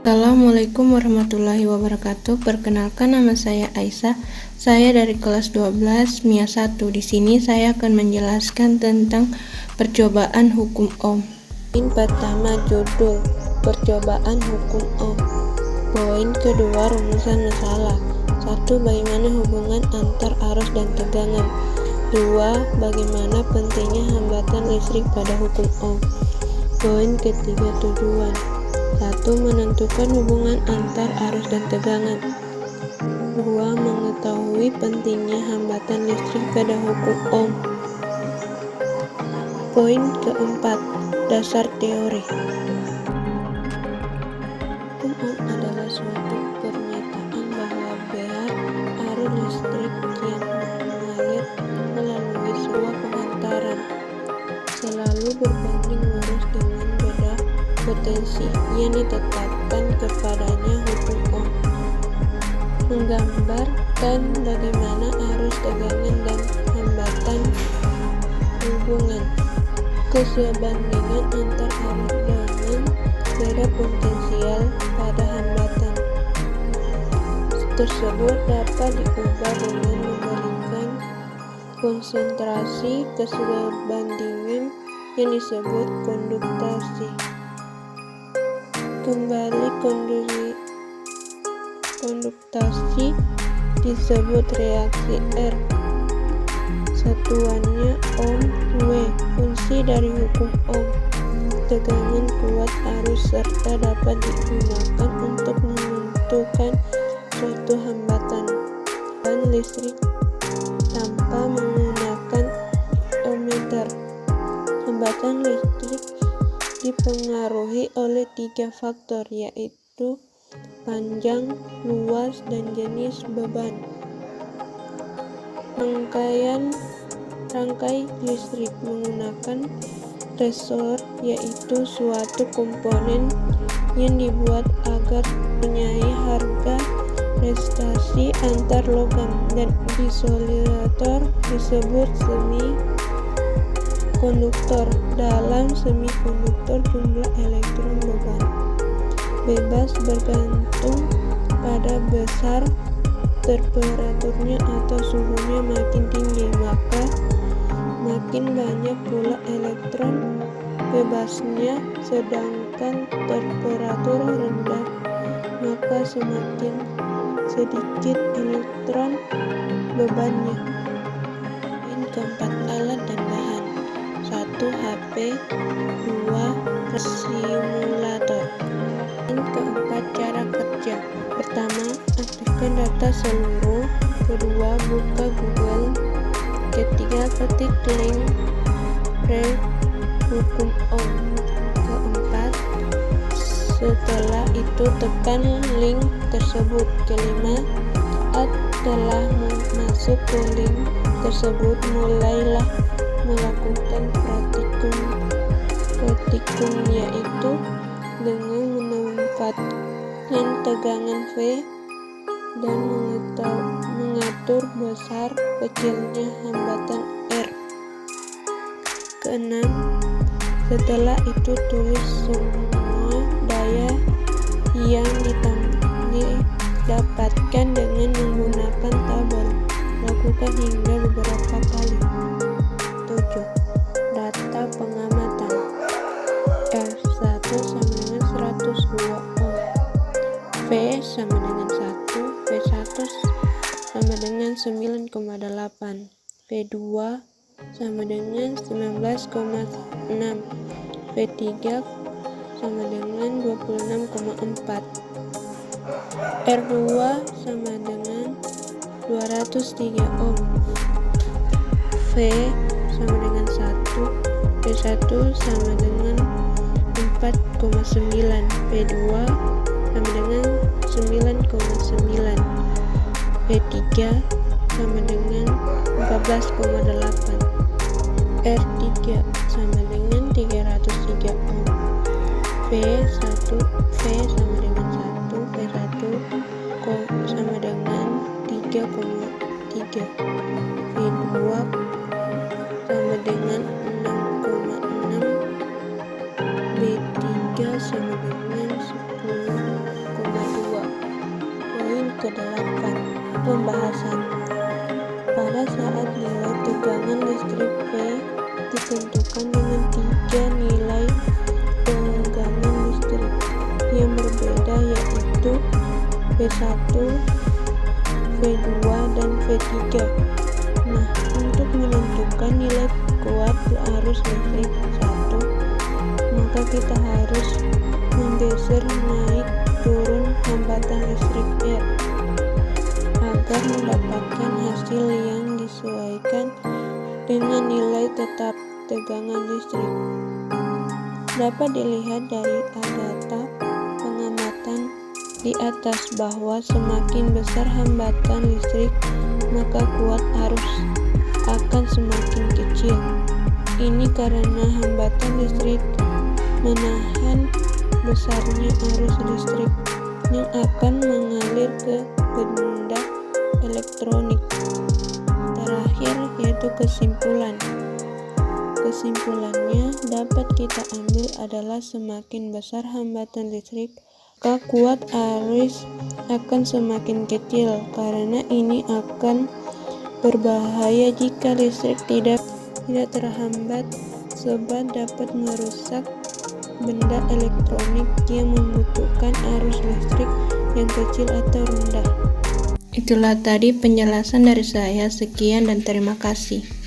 Assalamualaikum warahmatullahi wabarakatuh. Perkenalkan, nama saya Aisyah. Saya dari kelas 12 MIA 1. Di sini saya akan menjelaskan tentang percobaan hukum Ohm. Poin pertama, judul percobaan hukum Ohm. Poin kedua, rumusan masalah. 1. Bagaimana hubungan antar arus dan tegangan. 2. Bagaimana pentingnya hambatan listrik pada hukum Ohm. Poin ketiga, tujuan. 1. Menentukan hubungan antar arus dan tegangan. 2. Mengetahui pentingnya hambatan listrik pada hukum Ohm. Poin keempat, dasar teori. Hukum Ohm adalah suatu pernyataan bahwa biar arus listrik yang mengalir melalui sebuah pengantaran selalu berbanding lurus dengan beda potensi yang ditetapkan kepadanya. Hukum Ohm menggambarkan bagaimana arus, tegangan, dan hambatan hubungan kesebandingan antar arus dengan beda potensial pada hambatan tersebut dapat diubah dengan memberikan konsentrasi kesebandingan yang disebut konduktasi. Kembali, konduktasi disebut reaksi R. Satuannya Ohm. W. Fungsi dari hukum Ohm. Tegangan, kuat, arus, serta dapat digunakan untuk menentukan suatu hambatan listrik tanpa menggunakan ohmmeter. Hambatan listrik dipengaruhi oleh 3 faktor, yaitu panjang, luas, dan jenis beban. Rangkai listrik menggunakan resistor, yaitu suatu komponen yang dibuat agar mempunyai harga resistasi antar logam, dan isolator disebut semikonduktor. Dalam semikonduktor, jumlah elektron beban bebas bergantung pada besar temperaturnya atau suhunya. Makin tinggi, maka makin banyak pula elektron bebasnya, sedangkan temperatur rendah maka semakin sedikit elektron bebannya. Poin keempat, alat dan bahan. 1. HP. 2. Simulator. Poin keempat, cara kerja. Pertama, aktifkan data seluruh. Kedua, buka Google. Ketiga, ketik link ref hukum Ohm. Keempat, setelah itu tekan link tersebut. Kelima, telah masuk ke link tersebut, mulailah melakukan praktikum, yaitu dengan menempatkan tegangan V dan mengatur besar kecilnya hambatan R. Keenam, setelah itu tulis semua daya yang didapatkan dengan menggunakan tabel. Lakukan hingga beberapa kali. 7. Data pengamatan. R1 sama dengan 102 Ohm. V sama dengan 1. V1 sama dengan 9,8. V2 sama dengan 19,6. V3 sama dengan 26,4. R2 sama dengan 203 Ohm. V sama dengan 1. V1 sama dengan 4,9. V2 sama dengan 9,9. V3 sama dengan 14,8. R3 sama dengan 303 Ohm. V1 V sama dengan 1. V1 sama dengan 3,3. V2 sama dengan 6,6. V3 sama dengan 10 ke-8. Pembahasan. Pada saat nilai tegangan listrik P ditentukan dengan 3 nilai tegangan listrik yang berbeda, yaitu V1, V2, dan V3. Nah, untuk menentukan nilai kuat arus listrik 1, maka kita harus menggeser naik turun hambatan listrik R agar mendapatkan hasil yang disesuaikan dengan nilai tetap tegangan listrik. Dapat dilihat dari data pengamatan di atas bahwa semakin besar hambatan listrik, maka kuat arus akan semakin kecil. Ini karena hambatan listrik menahan besarnya arus listrik yang akan mengalir ke benda elektronik. Terakhir yaitu kesimpulan. Kesimpulannya dapat kita ambil adalah semakin besar hambatan listrik, maka kuat arus akan semakin kecil, karena ini akan berbahaya jika listrik tidak terhambat, sebab dapat merusak benda elektronik yang membutuhkan arus listrik yang kecil atau rendah. Itulah tadi penjelasan dari saya. Sekian dan terima kasih.